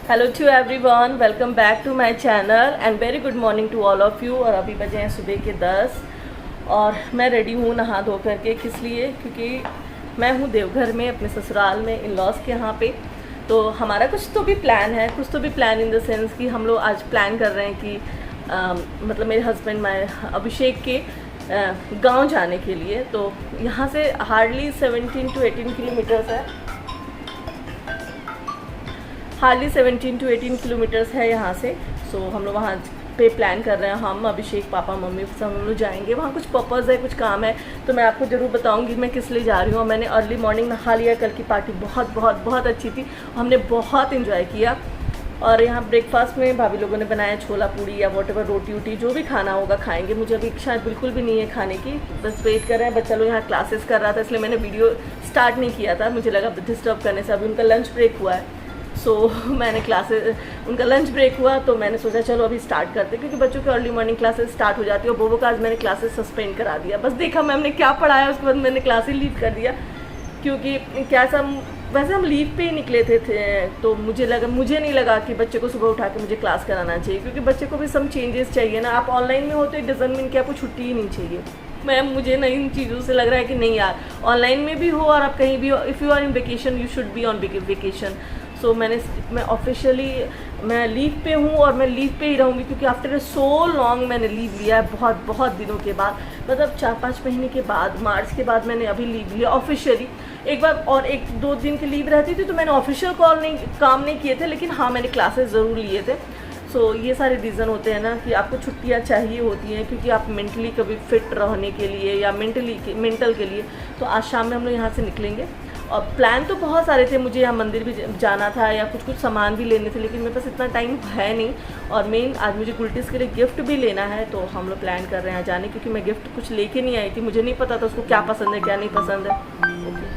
Hello to everyone, welcome back to my channel and very good morning to all of you. और अभी बजे हैं सुबह के 10 और मैं रेडी हूँ नहा धो करके। किस लिए? क्योंकि मैं हूँ देवघर में अपने ससुराल में इन लॉज के यहाँ पे। तो हमारा कुछ तो भी प्लान है, कुछ तो भी प्लान इन द सेंस कि हम लोग आज प्लान कर रहे हैं कि मतलब मेरे हस्बैंड माय अभिषेक के गांव जाने के लिए। तो यहाँ से हार्डली 17 to 18 किलोमीटर्स है, हार्डली 17 to 18 किलोमीटर्स है यहाँ से। सो हम लोग वहाँ पे प्लान कर रहे हैं, हम अभिषेक पापा मम्मी सब हम लोग जाएंगे। वहाँ कुछ पर्पज़ है, कुछ काम है, तो मैं आपको ज़रूर बताऊँगी मैं किस लिए जा रही हूँ। मैंने अर्ली मॉर्निंग नहा लिया, कल की पार्टी बहुत बहुत बहुत अच्छी थी, हमने बहुत इन्जॉय किया। और यहाँ ब्रेकफास्ट में भाभी लोगों ने बनाया छोला पूड़ी या वॉट एवर, रोटी वोटी जो भी खाना होगा खाएंगे। मुझे अभी इच्छा बिल्कुल भी नहीं है खाने की, बस वेट कर रहे हैं। बच्चा लोग यहाँ क्लासेस कर रहा था, इसलिए मैंने वीडियो स्टार्ट नहीं किया था, मुझे लगा डिस्टर्ब करने से। अभी उनका लंच ब्रेक हुआ है, मैंने क्लासेस, उनका लंच ब्रेक हुआ तो मैंने सोचा चलो अभी स्टार्ट करते, क्योंकि बच्चों की अर्ली मॉर्निंग क्लासेस स्टार्ट हो जाती है। और बोबो का आज मैंने क्लासेस सस्पेंड करा दिया, बस देखा मैम ने क्या पढ़ाया, उसके बाद मैंने क्लासेस लीव कर दिया। क्योंकि क्या वैसे हम लीव पे ही निकले थे तो मुझे नहीं लगा कि बच्चे को सुबह उठा के मुझे क्लास कराना चाहिए, क्योंकि बच्चे को भी सम चेंजेस चाहिए ना। आप ऑनलाइन में हो तो इट डजंट मीन कि आपको छुट्टी ही नहीं चाहिए। मुझे ना इन चीज़ों से लग रहा है कि नहीं यार, ऑनलाइन में भी हो और आप कहीं भी हो, if you are in vacation you should be on vacation. So मैं ऑफिशियली मैं लीव पे हूँ और मैं लीव पे ही रहूँगी, क्योंकि आफ्टर सो लॉन्ग मैंने लीव लिया है, बहुत बहुत दिनों के बाद, मतलब 4-5 महीने के बाद, मार्च के बाद मैंने अभी लीव लिया ऑफिशियली। एक बार और 1-2 दिन की लीव रहती थी तो मैंने ऑफिशियल काम नहीं किए थे, लेकिन हाँ मैंने क्लासेस ज़रूर लिए थे। सो ये सारे रीज़न होते हैं ना कि आपको छुट्टियाँ चाहिए होती हैं, क्योंकि आप मेंटली कभी फिट रहने के लिए या मेंटल के लिए। तो आज शाम में हम लोग यहाँ से निकलेंगे और प्लान तो बहुत सारे थे, मुझे यहाँ मंदिर भी जाना था या कुछ सामान भी लेने थे, लेकिन मेरे पास इतना टाइम है नहीं। और मेन आज मुझे गुलटिस के लिए गिफ्ट भी लेना है, तो हम लोग प्लान कर रहे हैं जाने, क्योंकि मैं गिफ्ट कुछ लेके नहीं आई थी, मुझे नहीं पता था उसको क्या पसंद है क्या नहीं पसंद है। ओके,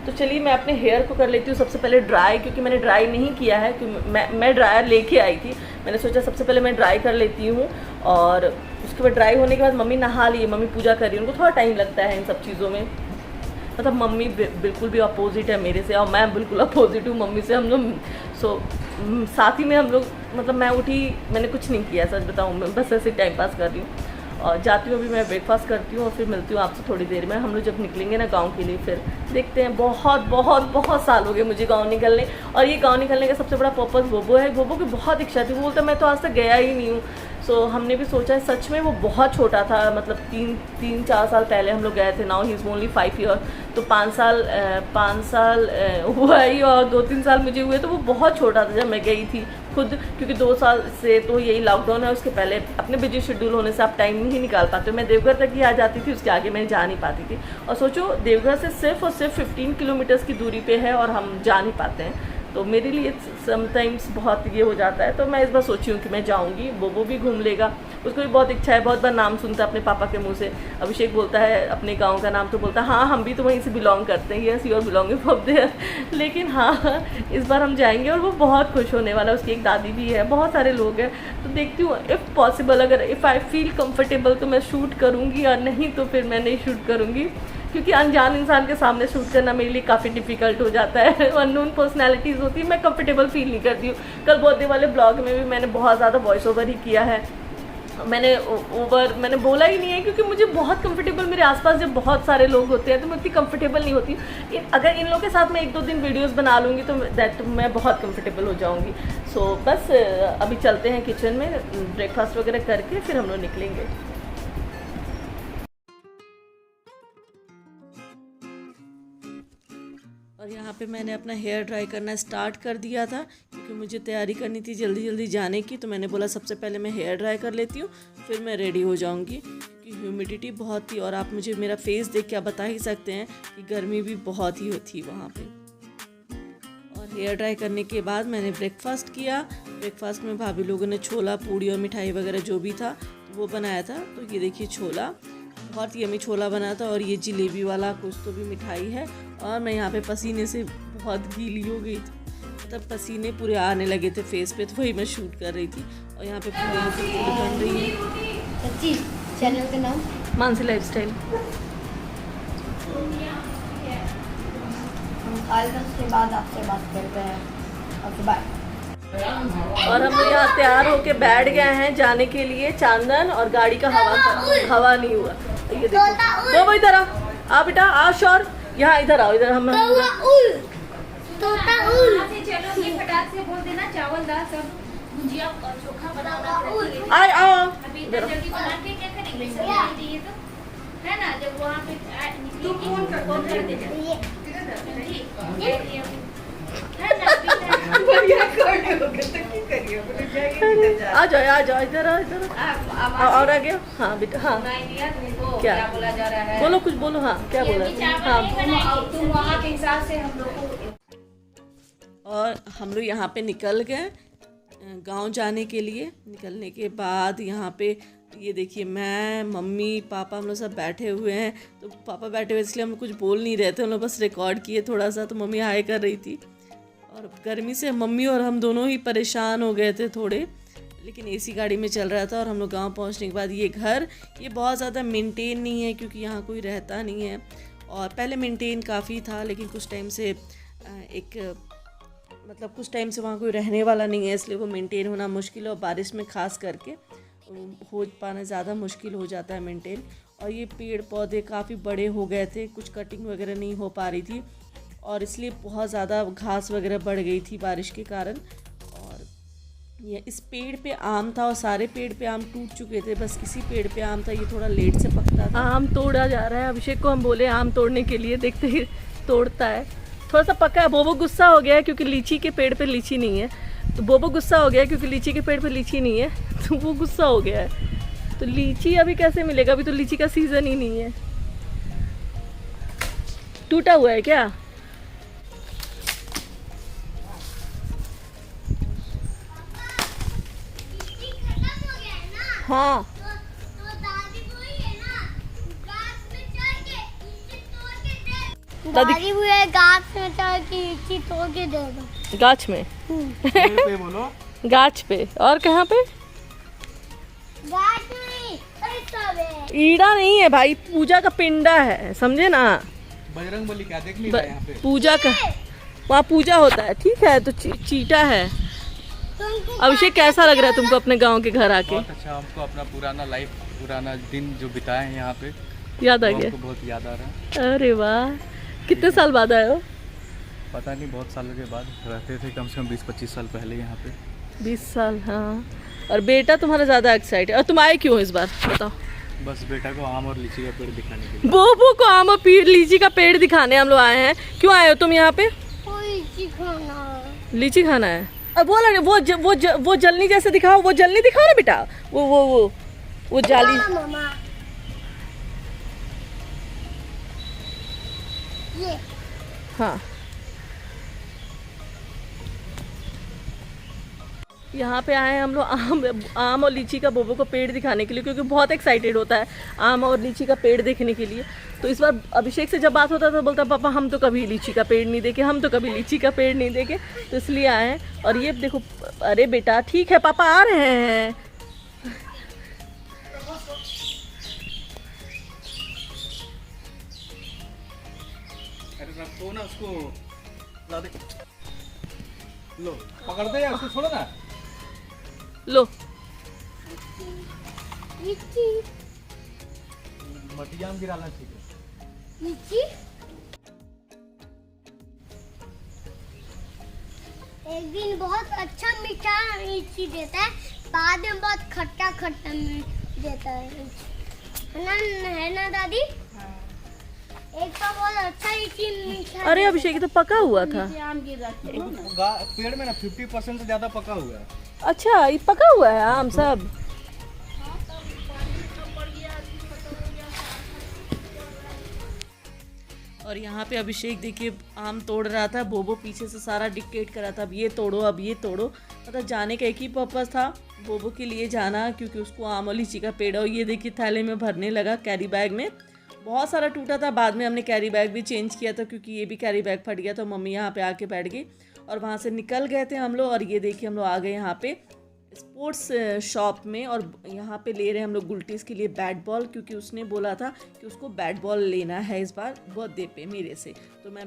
तो चलिए मैं अपने हेयर को कर लेती हूँ सबसे पहले ड्राई, क्योंकि मैंने ड्राई नहीं किया है, क्योंकि मैं ड्रायर लेके आई थी। मैंने सोचा सबसे पहले मैं ड्राई कर लेती हूँ, और उसके बाद ड्राई होने के बाद मम्मी नहा ली, मम्मी पूजा कर रही है, उनको थोड़ा टाइम लगता है इन सब चीज़ों में। मतलब मम्मी बिल्कुल भी अपोजिट है मेरे से, और मैं बिल्कुल अपोजिट हूँ मम्मी से। हम लोग साथ ही में हम लोग, मतलब मैं उठी, मैंने कुछ नहीं किया सच बताऊँ, मैं बस ऐसे टाइम पास कर रही हूँ। और जाती हूँ अभी मैं ब्रेकफास्ट करती हूँ और फिर मिलती हूँ आपसे थोड़ी देर में। हम लोग जब निकलेंगे ना गांव के लिए, फिर देखते हैं। बहुत बहुत बहुत साल हो गए मुझे गांव निकलने, और ये गांव निकलने का सबसे बड़ा पर्पज़ बोबो है। बोबो की बहुत इच्छा थी, वो बोलता मैं तो आज तक गया ही नहीं हूँ। सो हमने भी सोचा है, सच में वो बहुत छोटा था, मतलब 3-4 साल पहले हम लोग गए थे। Now he is only 5 year, तो 5 साल हुआ ही, और 2-3 साल मुझे हुए, तो वो बहुत छोटा था जब मैं गई थी खुद। क्योंकि 2 साल से तो यही लॉकडाउन है, उसके पहले अपने बिजी शेड्यूल होने से आप टाइम नहीं निकाल पाते। मैं देवघर तक ही आ जाती थी, उसके आगे मैं जा नहीं पाती थी। और सोचो देवघर से सिर्फ और सिर्फ 15 किलोमीटर्स की दूरी पे है और हम जा नहीं पाते हैं, तो मेरे लिए समटाइम्स बहुत ये हो जाता है। तो मैं इस बार सोची हूँ कि मैं जाऊँगी, वो भी घूम लेगा, उसको भी बहुत इच्छा है। बहुत बार नाम सुनता है अपने पापा के मुंह से, अभिषेक बोलता है अपने गांव का नाम, तो बोलता है हाँ हम भी तो वहीं से बिलोंग करते हैं, yes you are belonging from there. लेकिन हाँ इस बार हम जाएंगे और वो बहुत खुश होने वाला है। उसकी एक दादी भी है, बहुत सारे लोग हैं, तो देखती हूँ इफ़ पॉसिबल, अगर इफ़ आई फील कंफर्टेबल तो मैं शूट करूँगी, और नहीं तो फिर मैं नहीं शूट करूँगी, क्योंकि अनजान इंसान के सामने शूट करना मेरे लिए काफ़ी डिफ़िकल्ट हो जाता है। अननोन पर्सनैलिटीज़ होती है, मैं कंफर्टेबल फील नहीं करती हूँ। कल बर्थडे वाले ब्लॉग में भी मैंने बहुत ज़्यादा वॉइस ओवर ही किया है, मैंने बोला ही नहीं है, क्योंकि मुझे बहुत कंफर्टेबल, मेरे आसपास जब बहुत सारे लोग होते हैं तो मैं इतनी कंफर्टेबल नहीं होती। अगर इन लोगों के साथ मैं 1-2 दिन वीडियोस बना लूँगी तो मैं बहुत कंफर्टेबल हो जाऊँगी। सो बस अभी चलते हैं किचन में, ब्रेकफास्ट वगैरह करके फिर हम लोग निकलेंगे। और यहाँ पे मैंने अपना हेयर ड्राई करना स्टार्ट कर दिया था, क्योंकि मुझे तैयारी करनी थी जल्दी जल्दी जाने की। तो मैंने बोला सबसे पहले मैं हेयर ड्राई कर लेती हूँ, फिर मैं रेडी हो जाऊँगी, क्योंकि ह्यूमिडिटी बहुत थी। और आप मुझे मेरा फेस देख के आप बता ही सकते हैं कि गर्मी भी बहुत ही थी वहाँ पे। और हेयर ड्राई करने के बाद मैंने ब्रेकफास्ट किया। ब्रेकफास्ट में भाभी लोगों ने छोला पूड़ी और मिठाई वगैरह जो भी था वो बनाया था। तो ये देखिए छोला, बहुत यमी छोला बना था, और ये जलेबी वाला कुछ तो भी मिठाई है। और मैं यहाँ पे पसीने से बहुत गीली हो गई थी, मतलब पसीने पूरे आने लगे थे फेस पे, तो वही मैं शूट कर रही थी। और यहाँ पे पूरी बन रही है। चैनल का नाम मानसी लाइफस्टाइल। हम खा लेते हैं, उसके बाद आपसे बात करते हैं। Okay bye. और हम लोग यहाँ तैयार होके बैठ गए हैं जाने के लिए चांदन, और गाड़ी का हवा नहीं हुआ। ये देखो वो इधर आ बेटा, आ शोर, यहाँ इधर आओ, इधर हम चलो ये फटाक से बोल देना, चावल दाल सब भुजिया और चोखा बनाना। आओ अभी इतना जल्दी बना के क्या करेंगे? ये तो है ना, जब वहाँ पे तू फोन कर दे आ जाओ इधर और आगे। हाँ बेटा, हाँ क्या बोला जा रहा है? बोलो, कुछ बोलो। हाँ क्या बोला? हाँ तुम वहाँ के हिसाब से हम लोग को। और हम लोग यहाँ पे निकल गए गांव जाने के लिए। निकलने के बाद यहाँ पे ये देखिए, मैं मम्मी पापा हम लोग सब बैठे हुए हैं। तो पापा बैठे हुए इसलिए हम कुछ बोल नहीं रहे थे, हम लोग बस रिकॉर्ड किए थोड़ा सा। तो मम्मी हाय कर रही थी, और गर्मी से मम्मी और हम दोनों ही परेशान हो गए थे थोड़े, लेकिन एसी गाड़ी में चल रहा था। और हम लोग गांव पहुंचने के बाद ये घर ये बहुत ज़्यादा मेंटेन नहीं है, क्योंकि यहाँ कोई रहता नहीं है। और पहले मेंटेन काफ़ी था, लेकिन कुछ टाइम से कुछ टाइम से वहाँ कोई रहने वाला नहीं है, इसलिए वो मेंटेन होना मुश्किल है। और बारिश में खास करके हो पाना ज़्यादा मुश्किल हो जाता है मेंटेन। और ये पेड़ पौधे काफ़ी बड़े हो गए थे, कुछ कटिंग वगैरह नहीं हो पा रही थी, और इसलिए बहुत ज़्यादा घास वगैरह बढ़ गई थी बारिश के कारण। और ये इस पेड़ पे आम था, और सारे पेड़ पे आम टूट चुके थे, बस इसी पेड़ पे आम था, ये थोड़ा लेट से पकता था। आम तोड़ा जा रहा है। अभिषेक को हम बोले आम तोड़ने के लिए, देखते ही तोड़ता है। थोड़ा सा पका है। बोबो गुस्सा हो गया है क्योंकि लीची के पेड़ पे लीची नहीं है। तो बोबो गुस्सा हो गया है क्योंकि लीची के पेड़ पे लीची नहीं है, तो वो गुस्सा हो गया है। तो लीची अभी कैसे मिलेगा? अभी तो लीची का सीज़न ही नहीं है। टूटा हुआ है क्या? हाँ दादी वो है गाछ में चढ़ के लीची तोड़ के दे दो। गाछ में? पे बोलो। गाछ पे? और कहाँ पे? गाछ में सब है। ईड़ा नहीं है भाई, पूजा का पिंडा है, समझे ना? बजरंगबली क्या देख नहीं रहा है यहाँ पे? पूजा का वहाँ पूजा होता है। ठीक है, तो चीटा है। अभिषेक कैसा लग रहा है तुमको अपने गांव के घर आके? बहुत अच्छा, हमको अपना पुराना लाइफ, पुराना दिन जो बिताए हैं यहाँ पे याद आ गया? हमको बहुत याद आ रहा है। अरे वाह, कितने साल बाद आए हो? पता नहीं, बहुत सालों के बाद। रहते थे कम से कम 20-25 साल पहले यहाँ पे। 20 साल, हाँ। और बेटा तुम्हारा ज़्यादा एक्साइटेड। और तुम आए क्यों हो इस बार, बताओ? बस बेटा को आम और लीची का पेड़ दिखाने के लिए। बोबो को आम और लीची का पेड़ दिखाने हम लोग आए हैं। क्यों आए हो तुम यहाँ पे? लीची खाना है। अब वो जलनी जैसे दिखाओ, वो जलनी दिखाओ ना बेटा। वो जाली। ये हाँ, यहाँ पे आए हैं हम लोग आम और लीची का बोबो को पेड़ दिखाने के लिए, क्योंकि बहुत एक्साइटेड होता है आम और लीची का पेड़ देखने के लिए। तो इस बार अभिषेक से जब बात होता तो बोलता पापा हम तो कभी लीची का पेड़ नहीं देखे, हम तो कभी लीची का पेड़ नहीं देखे, तो इसलिए आए हैं। और ये देखो, अरे बेटा ठीक है, पापा आ रहे हैं। रखो ना उसको, ला दे। लो पकड़ दे यार, उसको छोड़ो ना। लो लीची मटिया में गिराना ठीक है। लीची एक दिन बहुत अच्छा मीठा लीची देता है, बाद में बहुत खट्टा खट्टा देता है ना दादी? एक तो बहुत अच्छा लीची मीठा। अरे अभिषेक, ये तो पका हुआ था। पेड़ में ना 50% से ज्यादा पका हुआ है। अच्छा, ये पका हुआ है आम सब? और यहाँ पे अभिषेक देखिए आम तोड़ रहा था, बोबो पीछे से सारा डिक्टेट कर रहा था, अब ये तोड़ो, अब ये तोड़ो। मतलब जाने का एक ही पर्पस था, बोबो के लिए जाना, क्योंकि उसको आम और लीची का पेड़। और ये देखिए थैले में भरने लगा, कैरी बैग में। बहुत सारा टूटा था, बाद में हमने कैरी बैग भी चेंज किया था, क्योंकि ये भी कैरी बैग फट गया। तो मम्मी यहाँ पे आके बैठ गई और वहाँ से निकल गए थे हम लोग। और ये देखिए हम लोग आ गए यहाँ पे स्पोर्ट्स शॉप में, और यहाँ पे ले रहे हैं हम लोग गुल्टीज़ के लिए बैट बॉल, क्योंकि उसने बोला था कि उसको बैट बॉल लेना है इस बार बर्थडे पे मेरे से। तो मैं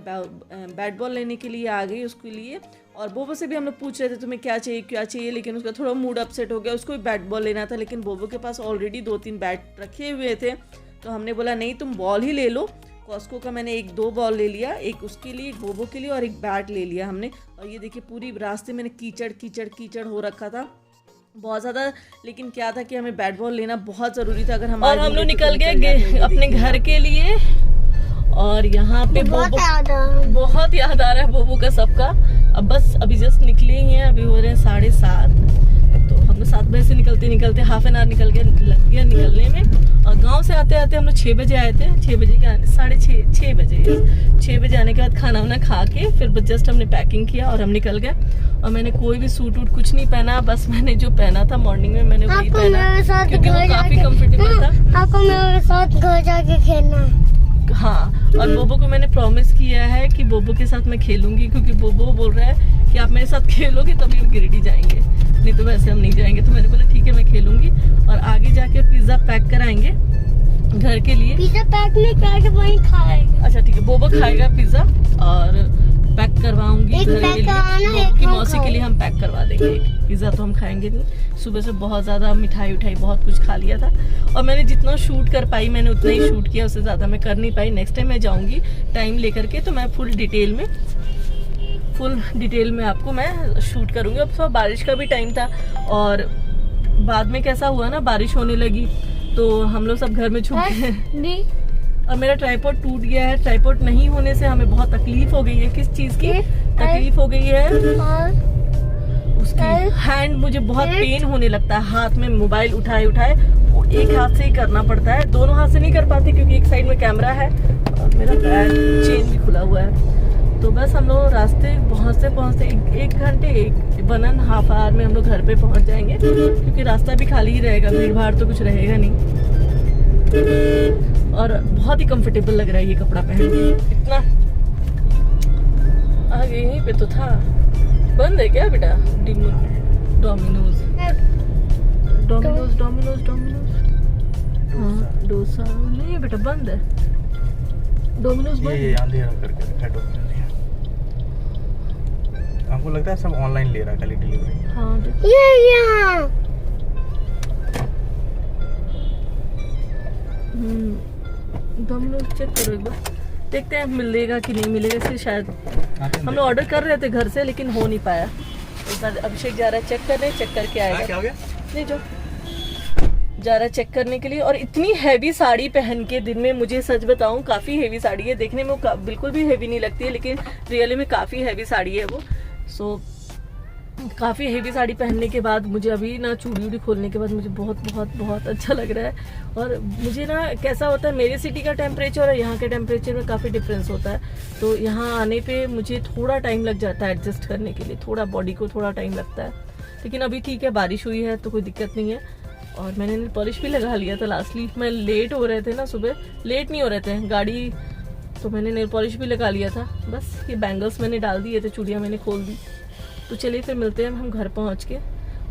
बैट बॉल लेने के लिए आ गई उसके लिए। और बोबो से भी हम लोग पूछ रहे थे तुम्हें क्या चाहिए, लेकिन उसका थोड़ा मूड अपसेट हो गया, उसको भी बैट बॉल लेना था। लेकिन बोबो के पास ऑलरेडी 2-3 बैट रखे हुए थे, तो हमने बोला नहीं तुम बॉल ही ले लो। कॉस्को का मैंने 1-2 बॉल ले लिया, एक उसके लिए, एक बोबो के लिए, और एक बैट ले लिया हमने। और ये देखिए पूरी रास्ते मैंने कीचड़ हो रखा था बहुत ज़्यादा। लेकिन क्या था कि हमें बैट बॉल लेना बहुत ज़रूरी था। अगर हम और हम लोग निकल गए अपने घर के लिए। और यहाँ पे बहुत याद आ रहा है बोबो का सबका। अब बस अभी जस्ट निकले ही हैं, अभी हो रहे हैं 7:30। तो हम लोग 7 बजे से निकलते हाफ एन आवर लग गया निकलने में। और गांव से आते हम लोग 6 बजे आए थे। 6 बजे के आने 6:30 बजे 6 बजे आने के बाद खाना वाना खा के फिर जस्ट हमने पैकिंग किया और हम निकल गए। और मैंने कोई भी सूट वूट कुछ नहीं पहना, बस मैंने जो पहना था मॉर्निंग में मैंने वही पहना, क्योंकि वो काफी कंफर्टेबल था। आपको मेरे साथ घर जाके खेलना है। हाँ, और बोबो को मैंने प्रॉमिस किया है कि बोबो के साथ मैं खेलूंगी, क्योंकि बोबो बोल रहा है कि आप मेरे साथ खेलोगे तभी हम गिरिडीह जाएंगे, नहीं तो वैसे हम नहीं जाएंगे। तो मैंने बोला ठीक है मैं खेलूंगी। और आगे जाके पिज्जा पैक कराएंगे घर के लिए। पिज्जा पैक नहीं करके वहीं खाएगा। अच्छा ठीक है, बोबो खाएगा पिज्जा और पैक करवाऊंगी घर के लिए। बोबो की मौसी के लिए हम पैक करवा देंगे एक पिज्जा, तो हम खाएंगे नहीं। सुबह से बहुत ज़्यादा मिठाई उठाई बहुत कुछ खा लिया था, और मैंने जितना शूट कर पाई मैंने उतना ही शूट किया, उससे ज़्यादा मैं कर नहीं पाई। नेक्स्ट टाइम मैं जाऊँगी टाइम लेकर के, तो मैं फुल डिटेल में आपको मैं शूट करूँगी। अब थोड़ा बारिश का भी टाइम था, और बाद में कैसा हुआ ना, बारिश होने लगी तो हम लोग सब घर में छुप गए। और मेरा ट्राइपॉड टूट गया है। ट्राइपॉड नहीं होने से हमें बहुत तकलीफ हो गई है। किस चीज़ की तकलीफ हो गई है? उसकी हैंड, मुझे बहुत पेन होने लगता है हाथ में मोबाइल उठाए वो एक हाथ से ही करना पड़ता है, दोनों हाथ से नहीं कर पाती, क्योंकि एक साइड में कैमरा है और मेरा बैग चेन भी खुला हुआ है। तो बस हम लोग रास्ते पहुँचते 1 घंटे 1.5 आवर में हम लोग घर पे पहुँच जाएंगे, क्योंकि रास्ता भी खाली ही रहेगा, भीड़ भाड़ तो कुछ रहेगा नहीं। और बहुत ही कंफर्टेबल लग रहा है ये कपड़ा पहन के। इतना आगे यहीं पे तो था। बंद है क्या बेटा? डोमिनोज हाँ, डोसा नहीं बेटा, बंद है। डोमिनोज बंद है। अंधेरा करके रखा है डोमिनोज। हमको लगता है सब ऑनलाइन ले रहा है खाली डिलीवरी। हाँ ये डोमिनोज चेक करो एक बार, देखते हैं मिलेगा कि नहीं मिलेगा। इससे शायद हम लोग ऑर्डर कर रहे थे घर से, लेकिन हो नहीं पाया। एक बार अभिषेक जा रहा है चेक करने, चेक करके आएगा। क्या हो गया? नहीं, जो जा रहा है चेक करने के लिए। और इतनी हैवी साड़ी पहन के दिन में, मुझे सच बताऊं काफ़ी हैवी साड़ी है, देखने में वो बिल्कुल भी हैवी नहीं लगती है, लेकिन रियली में काफ़ी हैवी साड़ी है वो। सो काफ़ी हेवी साड़ी पहनने के बाद मुझे अभी ना चूड़ी खोलने के बाद मुझे बहुत अच्छा लग रहा है। और मुझे ना कैसा होता है, मेरे सिटी का टेम्परेचर और यहाँ के टेम्परेचर में काफ़ी डिफरेंस होता है। तो यहाँ आने पे मुझे थोड़ा टाइम लग जाता है एडजस्ट करने के लिए, थोड़ा बॉडी को थोड़ा टाइम लगता है। लेकिन अभी ठीक है, बारिश हुई है तो कोई दिक्कत नहीं है। और मैंने नेल पॉलिश भी लगा लिया था लास्टली, मैं लेट हो रहे थे ना, सुबह लेट नहीं हो रहे थे गाड़ी, तो मैंने नेल पॉलिश भी लगा लिया था। बस ये बैंगल्स मैंने डाल दिए थे, चूड़ियाँ मैंने खोल दी। तो चलिए फिर मिलते हैं हम घर पहुंच के।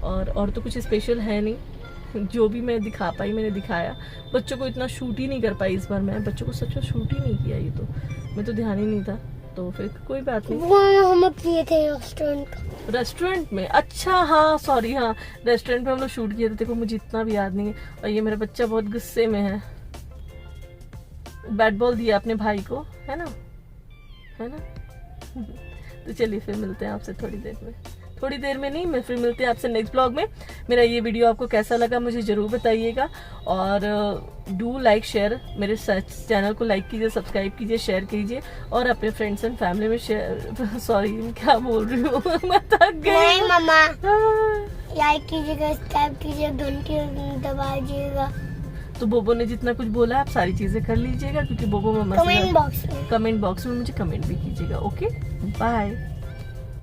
और तो कुछ स्पेशल है नहीं, जो भी मैं दिखा पाई मैंने दिखाया। बच्चों को इतना शूट ही नहीं कर पाई इस बार मैं, बच्चों को सच में शूट ही नहीं किया, ये तो मैं तो ध्यान ही नहीं था। तो फिर कोई बात नहीं। वो हम किए थे रेस्टोरेंट में। अच्छा हाँ सॉरी, हाँ रेस्टोरेंट में हम लोग शूट किए थे। देखो मुझे इतना भी याद नहीं है। और ये मेरा बच्चा बहुत गुस्से में है, बैट बॉल दिया अपने भाई को, है ना। तो चलिए फिर मिलते हैं आपसे थोड़ी देर में नहीं, मैं फिर मिलते हैं आपसे नेक्स्ट ब्लॉग में। मेरा ये वीडियो आपको कैसा लगा मुझे ज़रूर बताइएगा। और डू लाइक शेयर, मेरे चैनल को लाइक कीजिए, सब्सक्राइब कीजिए, शेयर कीजिए, और अपने फ्रेंड्स एंड फैमिली में शेयर। सॉरी क्या बोल रही हूँ मैं थक गई। मम्मा लाइक कीजिएगा, सब्सक्राइब कीजिए, घंटी दबाइएगा। तो बोबो ने जितना कुछ बोला आप सारी चीजें कर लीजिएगा, क्योंकि बोबो मम्मा कमेंट बॉक्स में मुझे कमेंट भी कीजिएगा। Okay bye.